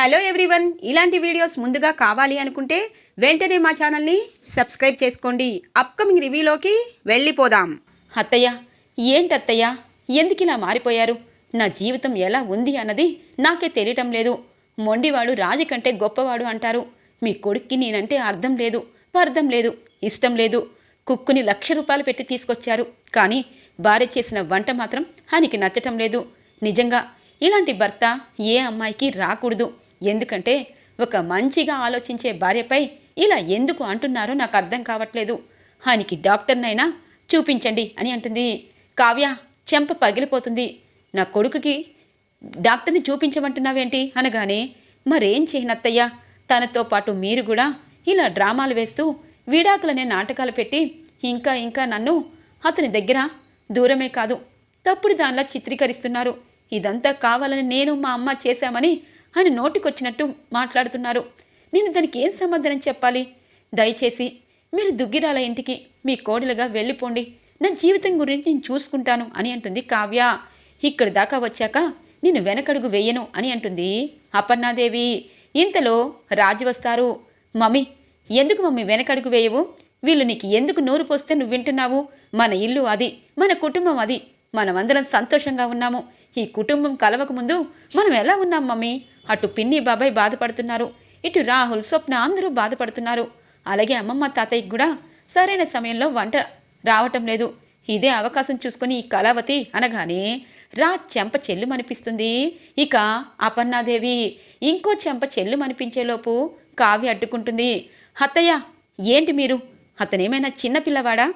Hello everyone, ఇలాంటి videos ముందుగా కావాలి అనుకుంటే వెంటనే మా ఛానల్ని సబ్స్క్రైబ్ చేసుకోండి. అప్కమింగ్ రివ్యూలోకి వెళ్ళిపోదాం. అత్తయ్య, ఏంటత్తయ్య, ఎందుకు ఇలా మారిపోయారు? నా జీవితం ఎలా ఉంది అన్నది నాకే తెలియటం లేదు. మొండివాడు రాజు కంటే గొప్పవాడు అంటారు. మీ కొడుక్కి నేనంటే అర్థం లేదు, పర్థం లేదు, ఇష్టం లేదు. కుక్కుని ₹1,00,000 పెట్టి తీసుకొచ్చారు, కానీ భార్య చేసిన వంట మాత్రం ఆయనకి నచ్చటం లేదు. నిజంగా ఇలాంటి భర్త ఏ అమ్మాయికి రాకూడదు. ఎందుకంటే ఒక మంచిగా ఆలోచించే భార్యపై ఇలా ఎందుకు అంటున్నారో నాకు అర్థం కావట్లేదు. ఆయనకి డాక్టర్నైనా చూపించండి అని అంటుంది. కావ్య చెంప పగిలిపోతుంది. నా కొడుకుకి డాక్టర్ని చూపించమంటున్నావేంటి అనగానే, మరేం చేయనత్తయ్యా, తనతో పాటు మీరు కూడా ఇలా డ్రామాలు వేస్తూ విడాకులనే నాటకాలు పెట్టి ఇంకా నన్ను అతని దగ్గర దూరమే కాదు, తప్పుడు దానిలా చిత్రీకరిస్తున్నారు. ఇదంతా కావాలని నేను మా అమ్మ చేశామని ఆయన నోటికొచ్చినట్టు మాట్లాడుతున్నారు. నేను దానికి ఏం సమాధానం చెప్పాలి? దయచేసి మీరు దుగ్గిరాల ఇంటికి మీ కోడలుగా వెళ్ళిపోండి. నా జీవితం గురించి నేను చూసుకుంటాను అని అంటుంది కావ్య. ఇక్కడి దాకా వచ్చాక నేను వెనకడుగు వేయను అని అంటుంది అపర్ణాదేవి. ఇంతలో రాజు వస్తారు. మమ్మీ, ఎందుకు మమ్మీ వెనకడుగు వేయవు? వీళ్ళు నీకు ఎందుకు నూరు పోస్తే నువ్వు వింటున్నావు? మన ఇల్లు అది, మన కుటుంబం అది, మనమందరం సంతోషంగా ఉన్నాము. ఈ కుటుంబం కలవక ముందు మనం ఎలా ఉన్నాం మమ్మీ? అటు పిన్ని బాబాయ్ బాధపడుతున్నారు, ఇటు రాహుల్, స్వప్న అందరూ బాధపడుతున్నారు. అలాగే అమ్మమ్మ తాతయ్యకి కూడా సరైన సమయంలో వంట రావటం లేదు. ఇదే అవకాశం చూసుకొని ఈ కళావతి అనగానే చెంప చెల్లుమనిపిస్తుంది. ఇక అపర్ణాదేవి ఇంకో చెంప చెల్లుమనిపించేలోపు కావ్య అడ్డుకుంటుంది. అత్తయ్య, ఏంటి మీరు? అతనేమైనా చిన్నపిల్లవాడా?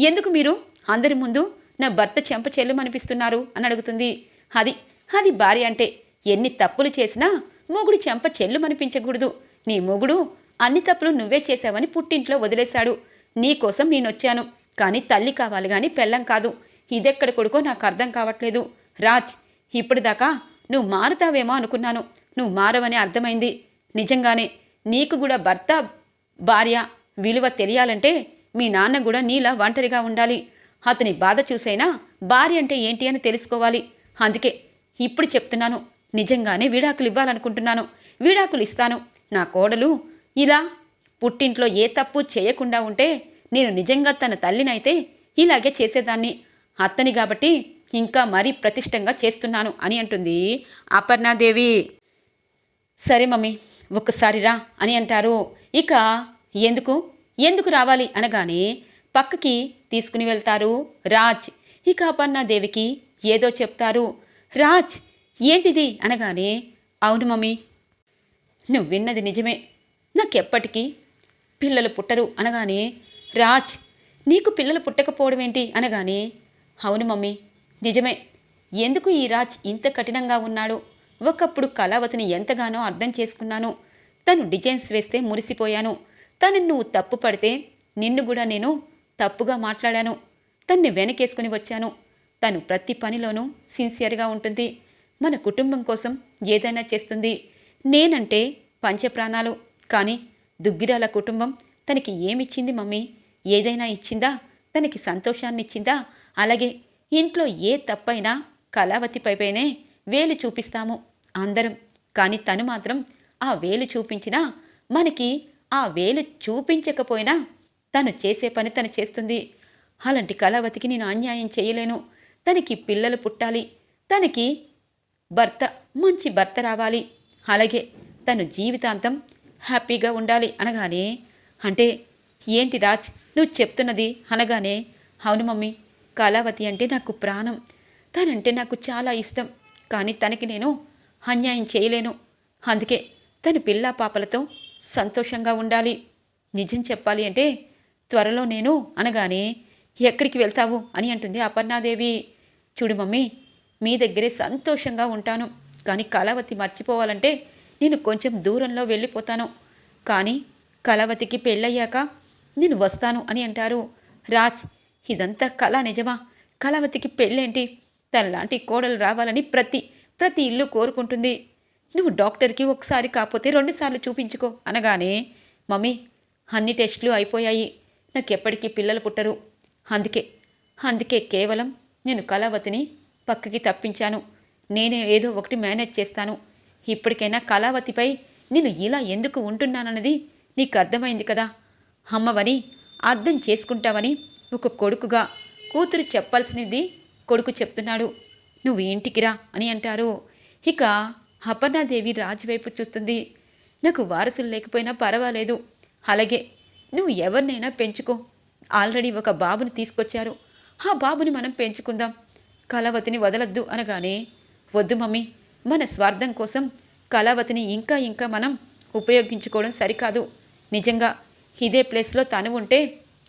ఎందుకు మీరు అందరి ముందు నా భర్త చెంప చెల్లుమనిపిస్తున్నారు అని అడుగుతుంది. అది భార్య అంటే. ఎన్ని తప్పులు చేసినా మొగుడు చెంప చెల్లుమనిపించకూడదు. నీ మొగుడు అన్ని తప్పులు నువ్వే చేశావని పుట్టింట్లో వదిలేశాడు. నీకోసం నేనొచ్చాను, కానీ తల్లి కావాలి కానీ పెళ్ళం కాదు. ఇదెక్కడ కొడుకో నాకు అర్థం కావట్లేదు. రాజ్, ఇప్పటిదాకా నువ్వు మారుతావేమో అనుకున్నాను. నువ్వు మారవని అర్థమైంది. నిజంగానే నీకు కూడా భర్త భార్య విలువ తెలియాలంటే మీ నాన్న కూడా నీలా ఒంటరిగా ఉండాలి. అతని బాధ చూసైనా భార్య అంటే ఏంటి అని తెలుసుకోవాలి. అందుకే ఇప్పుడు చెప్తున్నాను, నిజంగానే విడాకులు ఇవ్వాలనుకుంటున్నాను. విడాకులు ఇస్తాను. నా కోడలు ఇలా పుట్టింట్లో ఏ తప్పు చేయకుండా ఉంటే నేను నిజంగా తన తల్లినైతే ఇలాగే చేసేదాన్ని. అత్తని కాబట్టి ఇంకా మరీ ప్రతిష్టంగా చేస్తున్నాను అని అంటుంది అపర్ణాదేవి. సరే మమ్మీ, ఒక్కసారి రా అని అంటారు. ఇక ఎందుకు రావాలి అనగానే పక్కకి తీసుకుని వెళ్తారు రాజ్. ఇక అపర్ణాదేవికి ఏదో చెప్తారు. రాజ్, ఏంటిది అనగానే, అవును మమ్మీ, నువ్వు విన్నది నిజమే. నాకెప్పటికీ పిల్లలు పుట్టరు అనగానే, రాజ్, నీకు పిల్లలు పుట్టకపోవడం ఏంటి అనగానే, అవును మమ్మీ, నిజమే. ఎందుకు ఈ రాజ్ ఇంత కఠినంగా ఉన్నాడు? ఒకప్పుడు కళావతిని ఎంతగానో అర్థం చేసుకున్నాను. తను డిజైన్స్ వేస్తే మురిసిపోయాను. తను నువ్వు తప్పు పడితే నిన్ను కూడా నేను తప్పుగా మాట్లాడాను. తన్ని వెనకేసుకుని వచ్చాను. తను ప్రతి పనిలోనూ సిన్సియర్గా ఉంటుంది. మన కుటుంబం కోసం ఏదైనా చేస్తుంది. నేనంటే పంచప్రాణాలు. కానీ దుగ్గిరాల కుటుంబం తనకి ఏమిచ్చింది మమ్మీ? ఏదైనా ఇచ్చిందా? తనకి సంతోషాన్ని ఇచ్చిందా? అలాగే ఇంట్లో ఏ తప్పైనా కళావతి పైపైనే వేలు చూపిస్తాము అందరం. కానీ తను మాత్రం ఆ వేలు చూపించినా, మనకి ఆ వేలు చూపించకపోయినా తను చేసే పని తను చేస్తుంది. అలాంటి కళావతికి నేను అన్యాయం చేయలేను. తనకి పిల్లలు పుట్టాలి, తనకి మంచి భర్త రావాలి, అలాగే తను జీవితాంతం హ్యాపీగా ఉండాలి అనగానే, అంటే ఏంటి రాజ్ నువ్వు చెప్తున్నది అనగానే, అవును మమ్మీ, కళావతి అంటే నాకు ప్రాణం. తనంటే నాకు చాలా ఇష్టం. కానీ తనకి నేను అన్యాయం చేయలేను. అందుకే తను పిల్లా పాపలతో సంతోషంగా ఉండాలి. నిజం చెప్పాలి అంటే త్వరలో నేను అనగానే, ఎక్కడికి వెళ్తావు అని అంటుంది అపర్ణాదేవి. చూడు మమ్మీ, మీ దగ్గరే సంతోషంగా ఉంటాను. కానీ కళావతి మర్చిపోవాలంటే నేను కొంచెం దూరంలో వెళ్ళిపోతాను. కానీ కళావతికి పెళ్ళయ్యాక నేను వస్తాను అని అంటారు రాజ్. ఇదంతా కళ నిజమా? కళావతికి పెళ్ళేంటి? తనలాంటి కోడలు రావాలని ప్రతి ఇల్లు కోరుకుంటుంది. నువ్వు డాక్టర్కి ఒకసారి కాకపోతే 2 సార్లు చూపించుకో అనగానే, మమ్మీ, అన్ని టెస్టులు అయిపోయాయి. నాకెప్పటికీ పిల్లలు పుట్టరు. అందుకే కేవలం నేను కళావతిని పక్కకి తప్పించాను. నేనే ఏదో ఒకటి మేనేజ్ చేస్తాను. ఇప్పటికైనా కళావతిపై నేను ఇలా ఎందుకు ఉంటున్నానన్నది నీకు అర్థమైంది కదా. అమ్మవని అర్థం చేసుకుంటావని ఒక కొడుకుగా కూతురు చెప్పాల్సినది కొడుకు చెప్తున్నాడు. నువ్వు ఇంటికి రా అని అంటారు. ఇక అపర్ణాదేవి రాజు వైపు చూస్తుంది. నాకు వారసులు లేకపోయినా పర్వాలేదు, అలాగే నువ్వు ఎవరినైనా పెంచుకో, ఆల్రెడీ ఒక బాబుని తీసుకొచ్చారు, ఆ బాబుని మనం పెంచుకుందాం, కళావతిని వదలద్దు అనగానే, వద్దు మమ్మీ, మన స్వార్థం కోసం కళావతిని ఇంకా ఇంకా మనం ఉపయోగించుకోవడం సరికాదు. నిజంగా ఇదే ప్లేస్లో తను ఉంటే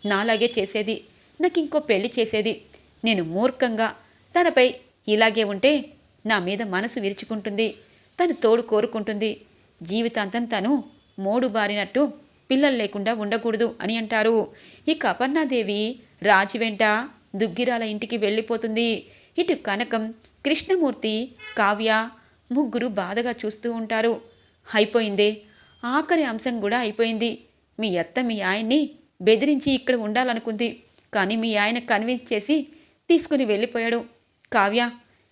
నాలాగే చేసేది, నాకు ఇంకో పెళ్లి చేసేది. నేను మూర్ఖంగా తనపై ఇలాగే ఉంటే నా మీద మనసు విరుచుకుంటుంది, తను తోడు కోరుకుంటుంది, జీవితాంతం తను మోడు బారినట్టు పిల్లలు లేకుండా ఉండకూడదు అని అంటారు. ఇక అపర్ణాదేవి రాజు వెంట దుగ్గిరాల ఇంటికి వెళ్ళిపోతుంది. ఇటు కనకం, కృష్ణమూర్తి, కావ్య ముగ్గురు బాధగా చూస్తూ ఉంటారు. అయిపోయిందే, ఆఖరి అంశం కూడా అయిపోయింది. మీ అత్త మీ ఆయన్ని బెదిరించి ఇక్కడ ఉండాలనుకుంది, కానీ మీ ఆయన కన్విన్స్ చేసి తీసుకుని వెళ్ళిపోయాడు. కావ్య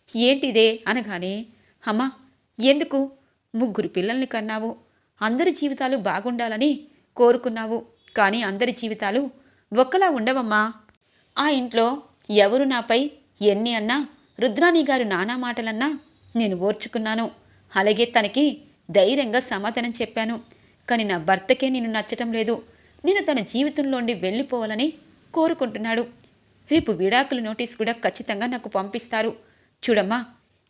ఏంటిదే అనగానే, అమ్మా ఎందుకు, ముగ్గురు పిల్లల్ని కన్నావు, అందరి జీవితాలు బాగుండాలని కోరుకున్నావు, కానీ అందరి జీవితాలు ఒక్కలా ఉండవమ్మా. ఆ ఇంట్లో ఎవరు నాపై ఎన్ని అన్నా, రుద్రాణి గారు నానా మాటలన్నా నేను ఓర్చుకున్నాను, అలాగే తనకి ధైర్యంగా సమాధానం చెప్పాను. కానీ నా భర్తకే నేను నచ్చటం లేదు, నేను తన జీవితంలోండి వెళ్ళిపోవాలని కోరుకుంటున్నాడు. రేపు విడాకుల నోటీస్ కూడా ఖచ్చితంగా నాకు పంపిస్తారు. చూడమ్మా,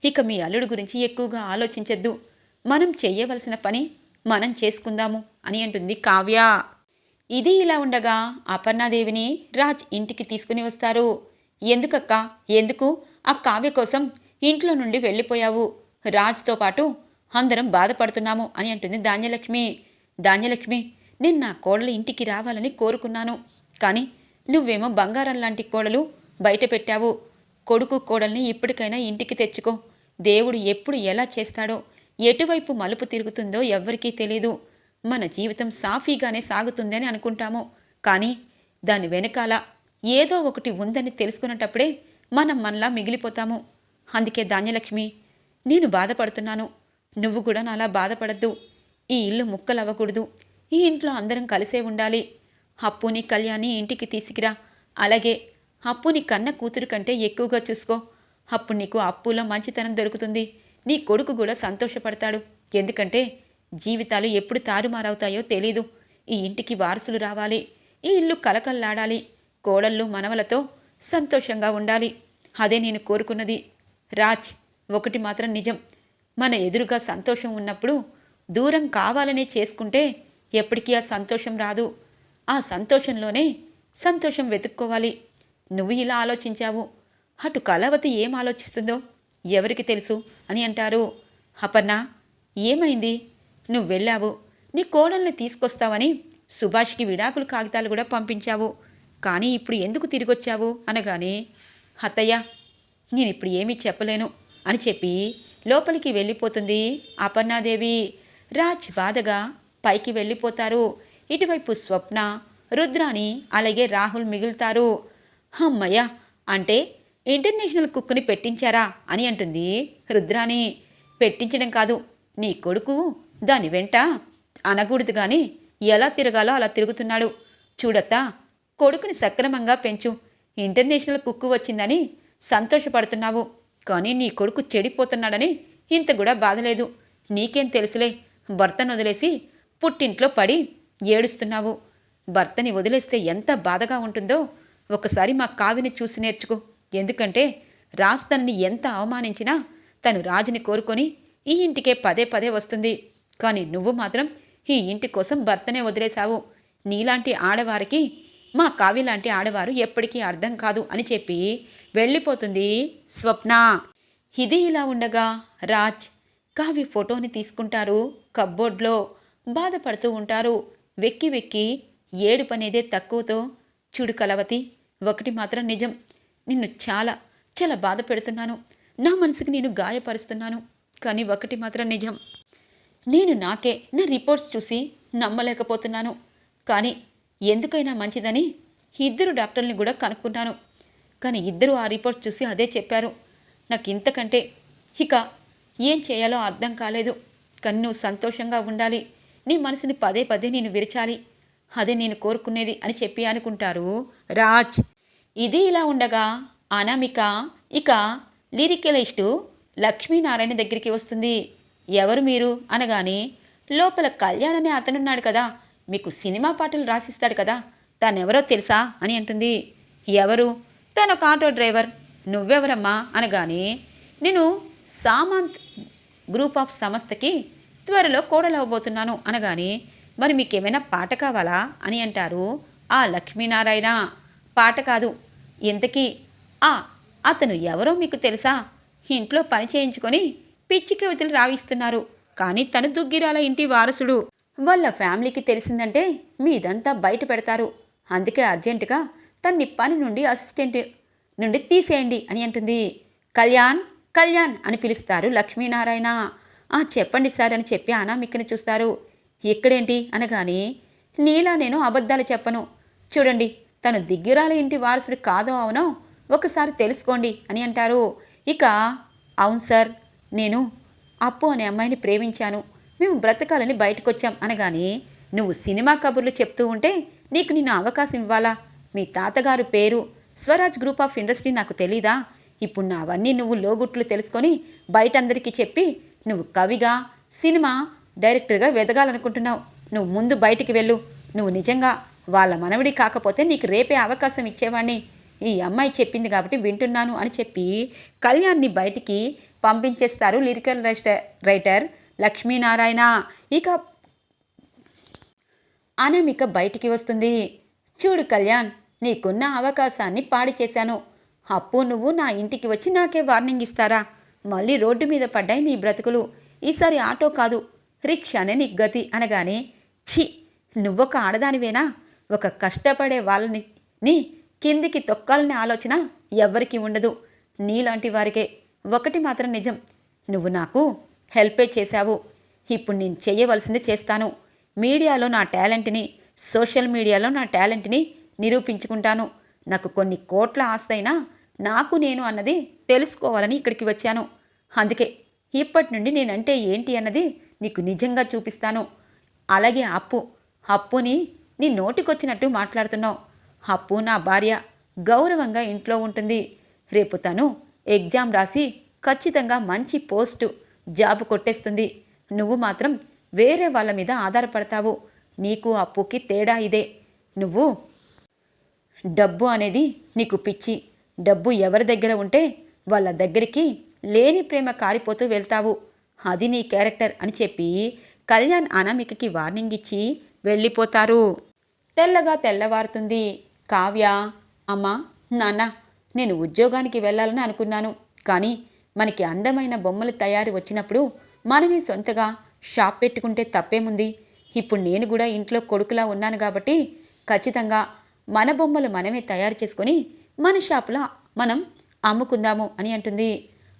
ఇక మీ అల్లుడు గురించి ఎక్కువగా ఆలోచించద్దు, మనం చెయ్యవలసిన పని మనం చేసుకుందాము అని అంటుంది కావ్య. ఇది ఇలా ఉండగా అపర్ణాదేవిని రాజ్ ఇంటికి తీసుకుని వస్తారు. ఎందుకక్క, ఎందుకు ఆ కావ్య కోసం ఇంట్లో నుండి వెళ్ళిపోయావు, రాజ్తో పాటు అందరం బాధపడుతున్నాము అని అంటుంది ధాన్యలక్ష్మి. ధాన్యలక్ష్మి, నేను నా కోడలు ఇంటికి రావాలని కోరుకున్నాను, కానీ నువ్వేమో బంగారం లాంటి కోడలు బయట పెట్టావు. కొడుకు కోడల్ని ఇప్పటికైనా ఇంటికి తెచ్చుకో, దేవుడు ఎప్పుడు ఎలా చేస్తాడో, ఎటువైపు మలుపు తిరుగుతుందో ఎవ్వరికీ తెలీదు. మన జీవితం సాఫీగానే సాగుతుందని అనుకుంటాము, కానీ దాని వెనకాల ఏదో ఒకటి ఉందని తెలుసుకున్నటప్పుడే మనం మనలా మిగిలిపోతాము. అందుకే ధాన్యలక్ష్మి, నేను బాధపడుతున్నాను, నువ్వు కూడా నాలా బాధపడద్దు. ఈ ఇల్లు ముక్కలవ్వకూడదు, ఈ ఇంట్లో అందరం కలిసే ఉండాలి. అప్పుని కళ్యాణి ఇంటికి తీసుకురా, అలాగే అప్పుని కన్న కూతురు కంటే ఎక్కువగా చూసుకో. అప్పుడు నీకు అప్పులో మంచితనం దొరుకుతుంది, నీ కొడుకు కూడా సంతోషపడతాడు. ఎందుకంటే జీవితాలు ఎప్పుడు తారుమారవుతాయో తెలీదు. ఈ ఇంటికి వారసులు రావాలి, ఈ ఇల్లు కలకల్లాడాలి, కోడళ్ళు మనవలతో సంతోషంగా ఉండాలి. అదే నేను కోరుకున్నది. రాజ్, ఒకటి మాత్రం నిజం, మన ఎదురుగా సంతోషం ఉన్నప్పుడు దూరం కావాలనే చేసుకుంటే ఎప్పటికీ ఆ సంతోషం రాదు. ఆ సంతోషంలోనే సంతోషం వెతుక్కోవాలి. నువ్వు ఇలా ఆలోచించావు, అటు కళావతి ఏం ఆలోచిస్తుందో ఎవరికి తెలుసు అని అంటారు. అపర్ణ, ఏమైంది, నువ్వు వెళ్ళావు, నీ కోడల్ని తీసుకొస్తావని సుభాష్కి విడాకుల కాగితాలు కూడా పంపించావు, కానీ ఇప్పుడు ఎందుకు తిరిగొచ్చావు అనగానే, అత్తయ్య నేనిప్పుడు ఏమీ చెప్పలేను అని చెప్పి లోపలికి వెళ్ళిపోతుంది అపర్ణాదేవి. రాజ్ బాధగా పైకి వెళ్ళిపోతారు. ఇటువైపు స్వప్న, రుద్రాని అలాగే రాహుల్ మిగులుతారు. అమ్మయ్య, అంటే ఇంటర్నేషనల్ కుక్కుని పెట్టించారా అని అంటుంది రుద్రాని. పెట్టించడం కాదు, నీ కొడుకు దాని వెంట అనకూడదు కానీ ఎలా తిరగాలో అలా తిరుగుతున్నాడు. చూడత్తా, కొడుకుని సక్రమంగా పెంచు. ఇంటర్నేషనల్ కుక్కు వచ్చిందని సంతోషపడుతున్నావు, కానీ నీ కొడుకు చెడిపోతున్నాడని ఇంత కూడా బాధలేదు. నీకేం తెలుసులే, భర్తను వదిలేసి పుట్టింట్లో పడి ఏడుస్తున్నావు. భర్తని వదిలేస్తే ఎంత బాధగా ఉంటుందో ఒకసారి మా కావ్యని చూసి నేర్చుకో. ఎందుకంటే రాజ్ తనని ఎంత అవమానించినా తను రాజుని కోరుకొని ఈ ఇంటికే పదే పదే వస్తుంది, కానీ నువ్వు మాత్రం ఈ ఇంటి కోసం భర్తనే వదిలేశావు. నీలాంటి ఆడవారికి మా కావ్య లాంటి ఆడవారు ఎప్పటికీ అర్థం కాదు అని చెప్పి వెళ్ళిపోతుంది స్వప్న. ఇది ఇలా ఉండగా రాజ్ కావ్య ఫోటోని తీసుకుంటారు. కబ్బోర్డ్లో బాధపడుతూ ఉంటారు. వెక్కి వెక్కి ఏడుపనేదే తక్కువతో. చూడు కళావతి, ఒకటి మాత్రం నిజం, నిన్ను చాలా చాలా బాధ పెడుతున్నాను, నా మనసుకి నేను గాయపరుస్తున్నాను, కానీ ఒకటి మాత్రం నిజం, నేను నాకే నా రిపోర్ట్స్ చూసి నమ్మలేకపోతున్నాను. కానీ ఎందుకైనా మంచిదని ఇద్దరు డాక్టర్ని కూడా కనుక్కున్నాను, కానీ ఇద్దరు ఆ రిపోర్ట్స్ చూసి అదే చెప్పారు. నాకు ఇంతకంటే ఇక ఏం చేయాలో అర్థం కాలేదు. కానీ నువ్వు సంతోషంగా ఉండాలి, నీ మనసుని పదే పదే నేను విరచాలి, అదే నేను కోరుకునేది అని చెప్పి అనుకుంటారు రాజ్. ఇది ఇలా ఉండగా అనామిక ఇక లిరికలిస్టు లక్ష్మీనారాయణ దగ్గరికి వస్తుంది. ఎవరు మీరు అనగానే, లోపల కళ్యాణ్ అనే అతనున్నాడు కదా, మీకు సినిమా పాటలు రాసిస్తాడు కదా, తనెవరో తెలుసా అని అంటుంది. ఎవరు? తను ఒక ఆటో డ్రైవర్. నువ్వెవరమ్మా అనగానే, నేను సామంత్ గ్రూప్ ఆఫ్ సంస్థకి త్వరలో కోడలవ్వబోతున్నాను అనగానే, మరి మీకేమైనా పాట కావాలా అని అంటారు ఆ లక్ష్మీనారాయణ. పాట కాదు, ఇంతకీ అతను ఎవరో మీకు తెలుసా? ఇంట్లో పని చేయించుకొని పిచ్చి కవితలు రావిస్తున్నారు, కానీ తను దుగ్గిరాల ఇంటి వారసుడు. వాళ్ళ ఫ్యామిలీకి తెలిసిందంటే మీదంతా బయట పెడతారు, అందుకే అర్జెంటుగా తన్ని పని నుండి అసిస్టెంట్ నుండి తీసేయండి అని అంటుంది. కళ్యాణ్ కళ్యాణ్ అని పిలుస్తారు లక్ష్మీనారాయణ. చెప్పండి సార్ అని చెప్పి అనామికని చూస్తారు. ఇక్కడేంటి అనగానే, నీలా నేను అబద్ధాలు చెప్పను, చూడండి తను దిగ్గిరాల ఇంటి వారసుడు కాదో అవునో ఒకసారి తెలుసుకోండి అని అంటారు. ఇక అవును సార్, నేను అప్పు అనే అమ్మాయిని ప్రేమించాను, మేము బ్రతకాలని బయటకొచ్చాం అనగానే, నువ్వు సినిమా కబుర్లు చెప్తూ ఉంటే నీకు నేను అవకాశం ఇవ్వాలా? మీ తాతగారు పేరు స్వరాజ్ గ్రూప్ ఆఫ్ ఇండస్ట్రీ నాకు తెలీదా? ఇప్పుడు నావన్నీ నువ్వు లోగుట్లు తెలుసుకొని బయట అందరికీ చెప్పి నువ్వు కవిగా సినిమా డైరెక్టర్గా వెదగాలనుకుంటున్నావు. నువ్వు ముందు బయటికి వెళ్ళు. నువ్వు నిజంగా వాళ్ళ మనవడి కాకపోతే నీకు రేపే అవకాశం ఇచ్చేవాణ్ణి. ఈ అమ్మాయి చెప్పింది కాబట్టి వింటున్నాను అని చెప్పి కళ్యాణ్ని బయటికి పంపించేస్తారు లిరికల్ రైటర్ లక్ష్మీనారాయణ. ఇక అనామిక బయటికి వస్తుంది. చూడు కళ్యాణ్, నీకున్న అవకాశాన్ని పాడు చేశాను. అప్పు నువ్వు నా ఇంటికి వచ్చి నాకే వార్నింగ్ ఇస్తారా? మళ్ళీ రోడ్డు మీద పడ్డాయి నీ బ్రతుకులు. ఈసారి ఆటో కాదు రిక్షానే నీ గతి అనగానే, ఛీ, నువ్వొక ఆడదానివేనా? ఒక కష్టపడే వాళ్ళని నీ కిందికి తొక్కాలనే ఆలోచన ఎవ్వరికీ ఉండదు, నీలాంటి వారికే. ఒకటి మాత్రం నిజం, నువ్వు నాకు హెల్పే చేశావు. ఇప్పుడు నేను చేయవలసింది చేస్తాను. మీడియాలో నా టాలెంట్ని, సోషల్ మీడియాలో నా టాలెంట్ని నిరూపించుకుంటాను. నాకు కొన్ని కోట్ల ఆస్తైనా నాకు నేను అన్నది తెలుసుకోవాలని ఇక్కడికి వచ్చాను. అందుకే ఇప్పటి నుండి నేనంటే ఏంటి అన్నది నీకు నిజంగా చూపిస్తాను. అలాగే అప్పుని నీ నోటికొచ్చినట్టు మాట్లాడుతున్నావు. అప్పు నా భార్య, గౌరవంగా ఇంట్లో ఉంటుంది. రేపు తను ఎగ్జామ్ రాసి ఖచ్చితంగా మంచి పోస్టు జాబ్ కొట్టేస్తుంది. నువ్వు మాత్రం వేరే వాళ్ళ మీద ఆధారపడతావు. నీకు అప్పుకి తేడా ఇదే. నువ్వు డబ్బు అనేది నీకు పిచ్చి. డబ్బు ఎవరి దగ్గర ఉంటే వాళ్ళ దగ్గరికి లేని ప్రేమ కారిపోతూ వెళ్తావు. అది నీ క్యారెక్టర్ అని చెప్పి కళ్యాణ్ అనామికకి వార్నింగ్ ఇచ్చి వెళ్ళిపోతారు. తెల్లగా తెల్లవారుతుంది. కావ్య, అమ్మా నాన్న, నేను ఉద్యోగానికి వెళ్ళాలని అనుకున్నాను, కానీ మనకి అందమైన బొమ్మల తయారు వచ్చినప్పుడు మనమే సొంతగా షాప్ పెట్టుకుంటే తప్పేముంది? ఇప్పుడు నేను కూడా ఇంట్లో కొడుకులా ఉన్నాను కాబట్టి ఖచ్చితంగా మన బొమ్మలు మనమే తయారు చేసుకొని మన షాపులో మనం అమ్ముకుందాము అని అంటుంది.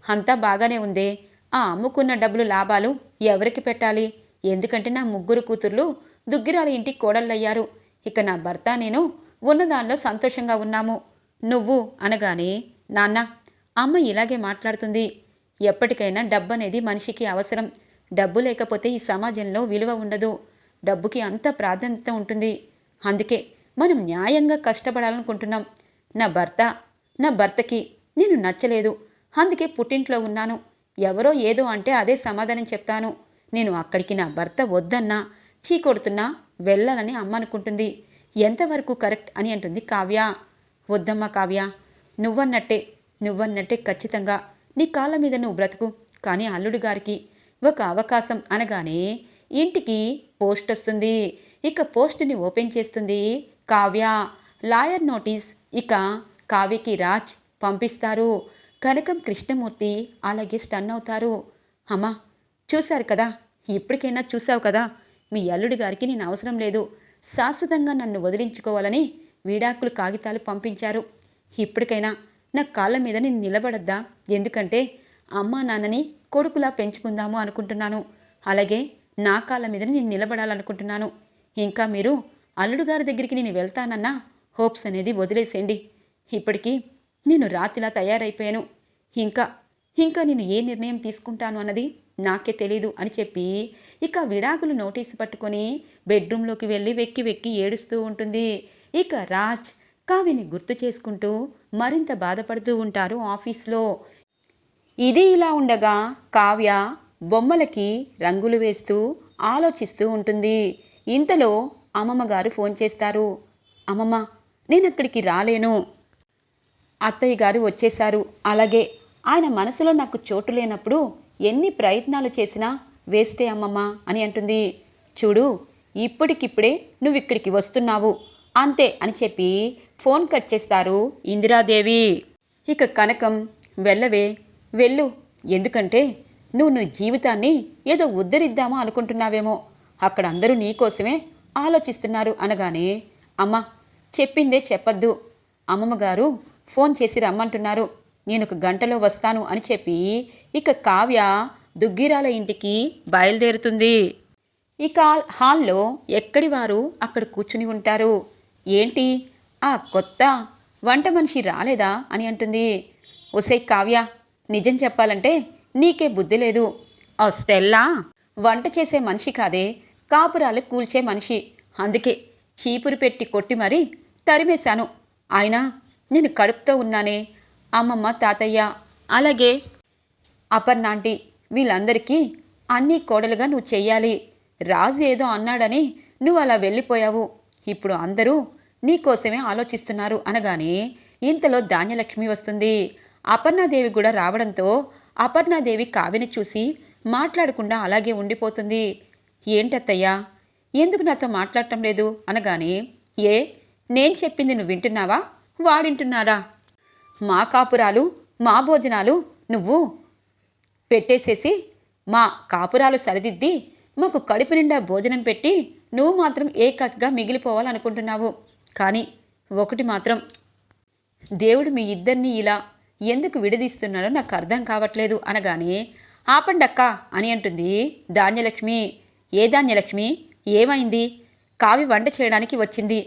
అంతా బాగానే ఉందే, ఆ అమ్ముకున్న డబ్బులు లాభాలు ఎవరికి పెట్టాలి? ఎందుకంటే నా ముగ్గురు కూతుర్లు దుగ్గిరాల ఇంటికి కోడళ్ళయ్యారు. ఇక నా భర్త నేను ఉన్నదానిలో సంతోషంగా ఉన్నాము. నువ్వు అనగానే, నాన్న, అమ్మ ఇలాగే మాట్లాడుతుంది. ఎప్పటికైనా డబ్బు అనేది మనిషికి అవసరం. డబ్బు లేకపోతే ఈ సమాజంలో విలువ ఉండదు. డబ్బుకి అంత ప్రాధాన్యత ఉంటుంది. అందుకే మనం న్యాయంగా కష్టపడాలనుకుంటున్నాం. నా భర్తకి నేను నచ్చలేదు, అందుకే పుట్టింట్లో ఉన్నాను. ఎవరో ఏదో అంటే అదే సమాధానం చెప్తాను. నేను అక్కడికి నా భర్త వద్దన్నా చీకొడుతున్నా వెళ్ళాలని అమ్మ అనుకుంటుంది. ఎంతవరకు కరెక్ట్ అని అంటుంది కావ్య. వద్దమ్మా కావ్య, నువ్వన్నట్టే ఖచ్చితంగా నీ కాళ్ళ మీద నువ్వు బ్రతుకు. కానీ అల్లుడు గారికి ఒక అవకాశం అనగానే ఇంటికి పోస్ట్ వస్తుంది. ఇక పోస్టుని ఓపెన్ చేస్తుంది కావ్య. లాయర్ నోటీస్ ఇక కావ్యకి రాజ్ పంపిస్తారు. కనకం కృష్ణమూర్తి అలాగే స్టన్ అవుతారు. అమ్మా, చూశారు కదా, ఇప్పటికైనా చూసావు కదా, మీ అల్లుడి గారికి నేను అవసరం లేదు, శాశ్వతంగా నన్ను వదిలించుకోవాలని విడాకులు కాగితాలు పంపించారు. ఇప్పటికైనా నా కాళ్ళ మీద నేను నిలబడద్దా? ఎందుకంటే అమ్మా నాన్నని కొడుకులా పెంచుకుందాము అనుకుంటున్నాను. అలాగే నా కాళ్ళ మీద నేను నిలబడాలనుకుంటున్నాను. ఇంకా మీరు అల్లుడు గారి దగ్గరికి నేను వెళ్తానన్నా హోప్స్ అనేది వదిలేసేయండి. ఇప్పటికీ నేను రాతిలా తయారైపోయాను. ఇంకా నేను ఏ నిర్ణయం తీసుకుంటాను అన్నది నాకే తెలీదు అని చెప్పి ఇక విడాకులు నోటీసు పట్టుకొని బెడ్రూమ్లోకి వెళ్ళి వెక్కి వెక్కి ఏడుస్తూ ఉంటుంది. ఇక రాజ్ కావ్యని గుర్తు చేసుకుంటూ మరింత బాధపడుతూ ఉంటారు ఆఫీస్లో. ఇది ఇలా ఉండగా కావ్య బొమ్మలకి రంగులు వేస్తూ ఆలోచిస్తూ ఉంటుంది. ఇంతలో అమ్మమ్మ గారు ఫోన్ చేస్తారు. అమ్మమ్మ, నేను అక్కడికి రాలేను, అత్తయ్య గారు వచ్చేశారు. అలాగే ఆయన మనసులో నాకు చోటు లేనప్పుడు ఎన్ని ప్రయత్నాలు చేసినా వేస్టే అమ్మమ్మ అని అంటుంది. చూడు, ఇప్పటికిప్పుడే నువ్వు ఇక్కడికి వస్తున్నావు అంతే అని చెప్పి ఫోన్ కట్ చేస్తారు ఇందిరాదేవి. ఇక కనకం, వెళ్ళవే వెళ్ళు, ఎందుకంటే నువ్వు జీవితాన్ని ఏదో ఉద్ధరిద్దామా అనుకుంటున్నావేమో, అక్కడ అందరూ నీకోసమే ఆలోచిస్తున్నారు అనగానే, అమ్మ చెప్పిందే చెప్పద్దు, అమ్మమ్మగారు ఫోన్ చేసి రమ్మంటున్నారు, నేను 1 గంటలో వస్తాను అని చెప్పి ఇక కావ్య దుగ్గిరాల ఇంటికి బయలుదేరుతుంది. ఇక హాల్లో ఎక్కడి వారు అక్కడ కూర్చుని ఉంటారు. ఏంటి ఆ కొత్త వంట మనిషి రాలేదా అని అంటుంది. ఒసే కావ్య, నిజం చెప్పాలంటే నీకే బుద్ధి లేదు. ఆ స్టెల్లా వంట చేసే మనిషి కాదే, కాపురాలు కూల్చే మనిషి. అందుకే చీపురు పెట్టి కొట్టి మరీ తరిమేశాను. అయినా నేను కడుపుతో ఉన్నానే, అమ్మమ్మ, తాతయ్య, అలాగే అపర్ణాంటి, వీళ్ళందరికీ అన్నీ కోడలుగా నువ్వు చెయ్యాలి. రాజు ఏదో అన్నాడని నువ్వు అలా వెళ్ళిపోయావు. ఇప్పుడు అందరూ నీకోసమే ఆలోచిస్తున్నారు అనగానే ఇంతలో ధాన్యలక్ష్మి వస్తుంది. అపర్ణాదేవి కూడా రావడంతో అపర్ణాదేవి కావ్యని చూసి మాట్లాడకుండా అలాగే ఉండిపోతుంది. ఏంటత్తయ్యా, ఎందుకు నాతో మాట్లాడటం లేదు అనగానే, ఏ నేను చెప్పింది నువ్వు వింటున్నావా, వాడింటున్నాడా? మా కాపురాలు మా భోజనాలు నువ్వు పెట్టేసేసి మా కాపురాలు సరిదిద్ది మాకు కడుపు నిండా భోజనం పెట్టి నువ్వు మాత్రం ఏకాకిగా మిగిలిపోవాలనుకుంటున్నావు. కానీ ఒకటి మాత్రం, దేవుడు మీ ఇద్దరిని ఇలా ఎందుకు విడదీస్తున్నాడో నాకు అర్థం కావట్లేదు అనగానే, ఆపండక్క అని అంటుంది ధాన్యలక్ష్మి. ఏ ధాన్యలక్ష్మి, ఏమైంది? కావ్య వంట చేయడానికి వచ్చింది,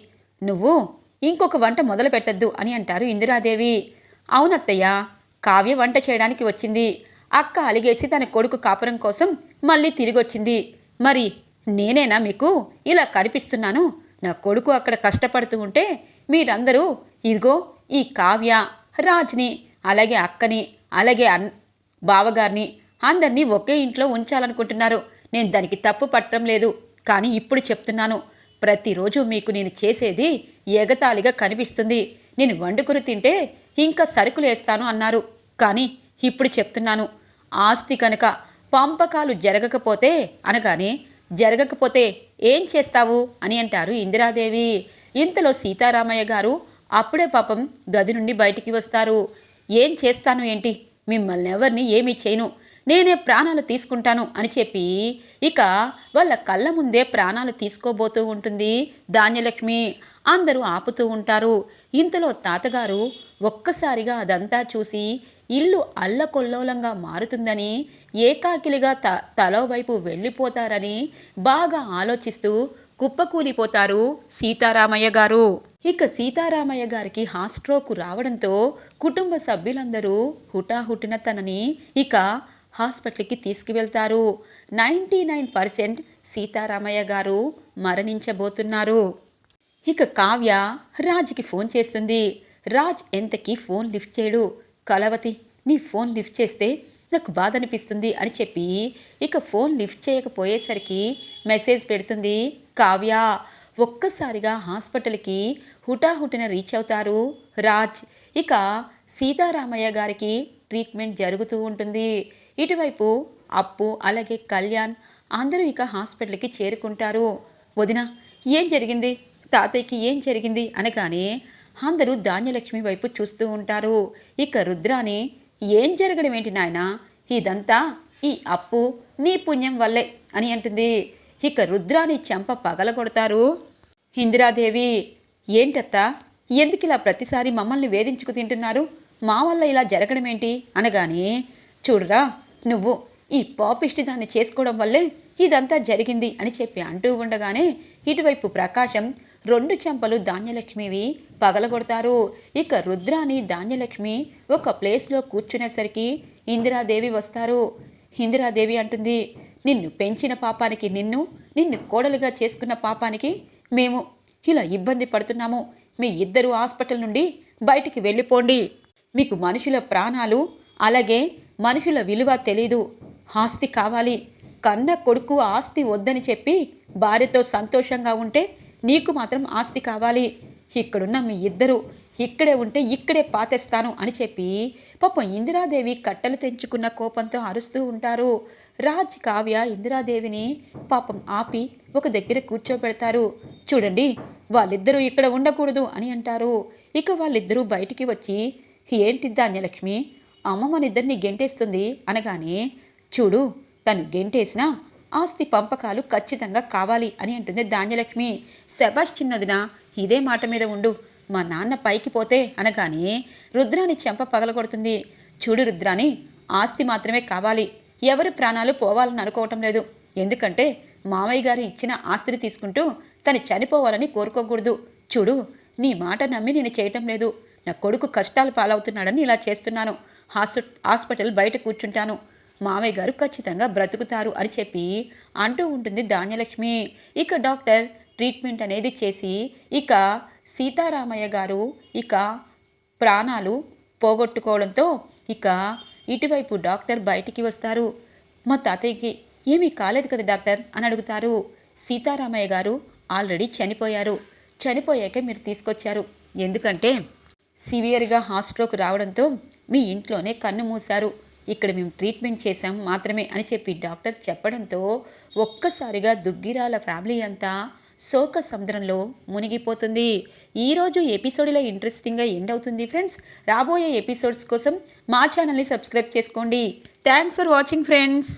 నువ్వు ఇంకొక వంట మొదలు పెట్టద్దు అని అంటారు ఇందిరాదేవి. అవునత్తయ్య, కావ్య వంట చేయడానికి వచ్చింది. అక్క అలిగేసి తన కొడుకు కాపురం కోసం మళ్ళీ తిరిగొచ్చింది. మరి నేనేనా మీకు ఇలా కనిపిస్తున్నాను? నా కొడుకు అక్కడ కష్టపడుతూ ఉంటే మీరందరూ ఇదిగో ఈ కావ్య, రాజ్ని, అలాగే అక్కని, అలాగే బావగారిని అందరినీ ఒకే ఇంట్లో ఉంచాలనుకుంటున్నారు. నేను దానికి తప్పు పట్టడం లేదు. కానీ ఇప్పుడు చెప్తున్నాను, ప్రతిరోజు మీకు నేను చేసేది ఎగతాళిగా కనిపిస్తుంది. నేను వండుకుని తింటే ఇంకా సరుకులు వేస్తాను అన్నారు. కానీ ఇప్పుడు చెప్తున్నాను, ఆస్తి కనుక పంపకాలు జరగకపోతే అనగానే, జరగకపోతే ఏం చేస్తావు అని అంటారు ఇందిరాదేవి. ఇంతలో సీతారామయ్య గారు అప్పుడే పాపం గది నుండి బయటికి వస్తారు. ఏం చేస్తాను ఏంటి, మిమ్మల్ని ఎవరిని ఏమీ చేయను, నేనే ప్రాణాలు తీసుకుంటాను అని చెప్పి ఇక వాళ్ళ కళ్ళ ముందే ప్రాణాలు తీసుకోబోతూ ఉంటుంది ధాన్యలక్ష్మి. అందరూ ఆపుతూ ఉంటారు. ఇంతలో తాతగారు ఒక్కసారిగా అదంతా చూసి ఇల్లు అల్లకొల్లోలంగా మారుతుందని, ఏకాకిలిగా తలోవైపు వెళ్ళిపోతారని బాగా ఆలోచిస్తూ కుప్పకూలిపోతారు సీతారామయ్య గారు. ఇక సీతారామయ్య గారికి హార్ట్ రావడంతో కుటుంబ సభ్యులందరూ హుటాహుటిన తనని ఇక హాస్పిటల్కి తీసుకువెళ్తారు. 99% సీతారామయ్య గారు మరణించబోతున్నారు. ఇక కావ్య రాజ్కి ఫోన్ చేస్తుంది. రాజ్ ఎంతకీ ఫోన్ లిఫ్ట్ చేయడు. కలవతి, నీ ఫోన్ లిఫ్ట్ చేస్తే నాకు బాధ అనిపిస్తుంది అని చెప్పి ఇక ఫోన్ లిఫ్ట్ చేయకపోయేసరికి మెసేజ్ పెడుతుంది కావ్య. ఒక్కసారిగా హాస్పిటల్కి హుటాహుటిన రీచ్ అవుతారు రాజ్. ఇక సీతారామయ్య గారికి ట్రీట్మెంట్ జరుగుతూ ఉంటుంది. ఇటువైపు అప్పు, అలాగే కళ్యాణ్ అందరూ ఇక హాస్పిటల్కి చేరుకుంటారు. వదిన, ఏం జరిగింది, తాతయ్యకి ఏం జరిగింది అనగానే అందరూ ధాన్యలక్ష్మి వైపు చూస్తూ ఉంటారు. ఇక రుద్రాని, ఏం జరగడం ఏంటి నాయనా, ఇదంతా ఈ అప్పు నీ పుణ్యం వల్లే అని అంటుంది. ఇక రుద్రాని చెంప పగలగొడతారు ఇందిరాదేవి. ఏంటత్తా, ఎందుకు ఇలా ప్రతిసారి మమ్మల్ని వేధించుకు తింటున్నారు, మా వల్ల ఇలా జరగడం ఏంటి అనగానే, చూడరా, నువ్వు ఈ పాపిష్టి దాన్ని చేసుకోవడం వల్లే ఇదంతా జరిగింది అని చెప్పి అంటూ ఉండగానే ఇటువైపు ప్రకాశం 2 చెంపలు ధాన్యలక్ష్మివి పగలగొడతారు. ఇక రుద్రాని ధాన్యలక్ష్మి ఒక ప్లేస్లో కూర్చునేసరికి ఇందిరాదేవి వస్తారు. ఇందిరాదేవి అంటుంది, నిన్ను పెంచిన పాపానికి నిన్ను కోడలుగా చేసుకున్న పాపానికి మేము ఇలా ఇబ్బంది పడుతున్నాము. మీ ఇద్దరు హాస్పిటల్ నుండి బయటికి వెళ్ళిపోండి. మీకు మనుషుల ప్రాణాలు అలాగే మనుషుల విలువ తెలీదు. ఆస్తి కావాలి. కన్న కొడుకు ఆస్తి వద్దని చెప్పి భార్యతో సంతోషంగా ఉంటే నీకు మాత్రం ఆస్తి కావాలి. ఇక్కడున్న మీ ఇద్దరు ఇక్కడే ఉంటే ఇక్కడే పాతేస్తాను అని చెప్పి పాపం ఇందిరాదేవి కట్టలు తెంచుకున్న కోపంతో అరుస్తూ ఉంటారు. రాజ్, కావ్య ఇందిరాదేవిని పాపం ఆపి ఒక దగ్గర కూర్చోబెడతారు. చూడండి, వాళ్ళిద్దరూ ఇక్కడ ఉండకూడదు అని అంటారు. ఇక వాళ్ళిద్దరూ బయటికి వచ్చి, ఏంటి ధాన్యలక్ష్మి, అమ్మ మనిద్దరిని గెంటేస్తుంది అనగానే, చూడు, తను గెంటేసినా ఆస్తి పంపకాలు ఖచ్చితంగా కావాలి అని అంటుంది ధాన్యలక్ష్మి. శభాష్ చిన్నదినా, ఇదే మాట మీద ఉండు. మా నాన్న పైకి పోతే అనగానే రుద్రాని చెంప పగలగొడుతుంది. చూడు రుద్రాని, ఆస్తి మాత్రమే కావాలి. ఎవరి ప్రాణాలు పోవాలని అనుకోవటం లేదు. ఎందుకంటే మామయ్య గారు ఇచ్చిన ఆస్తిని తీసుకుంటూ తను చనిపోవాలని కోరుకోకూడదు. చూడు, నీ మాట నమ్మి నేను చేయటం లేదు. నా కొడుకు కష్టాలు పాలవుతున్నాడని ఇలా చేస్తున్నాను. హాస్పిటల్ బయట కూర్చుంటాను. మామయ్య గారు ఖచ్చితంగా బ్రతుకుతారు అని చెప్పి అంటూ ఉంటుంది ధాన్యలక్ష్మి. ఇక డాక్టర్ ట్రీట్మెంట్ అనేది చేసి ఇక సీతారామయ్య గారు ఇక ప్రాణాలు పోగొట్టుకోవడంతో ఇక ఇటువైపు డాక్టర్ బయటికి వస్తారు. మా తాతయ్యకి ఏమీ కాలేదు కదా డాక్టర్ అని అడుగుతారు. సీతారామయ్య గారు ఆల్రెడీ చనిపోయారు. చనిపోయాక మీరు తీసుకొచ్చారు. ఎందుకంటే సివియర్గా హార్ట్ స్ట్రోక్ రావడంతో మీ ఇంట్లోనే కన్ను మూశారు. ఇక్కడ మేము ట్రీట్మెంట్ చేశాం మాత్రమే అని చెప్పి డాక్టర్ చెప్పడంతో ఒక్కసారిగా దుగ్గిరాల ఫ్యామిలీ అంతా శోక సముద్రంలో మునిగిపోతుంది. ఈరోజు ఎపిసోడ్ ఇలా ఇంట్రెస్టింగ్గా ఎండ్ అవుతుంది ఫ్రెండ్స్. రాబోయే ఎపిసోడ్స్ కోసం మా ఛానల్ని సబ్స్క్రైబ్ చేసుకోండి. Thanks for watching friends.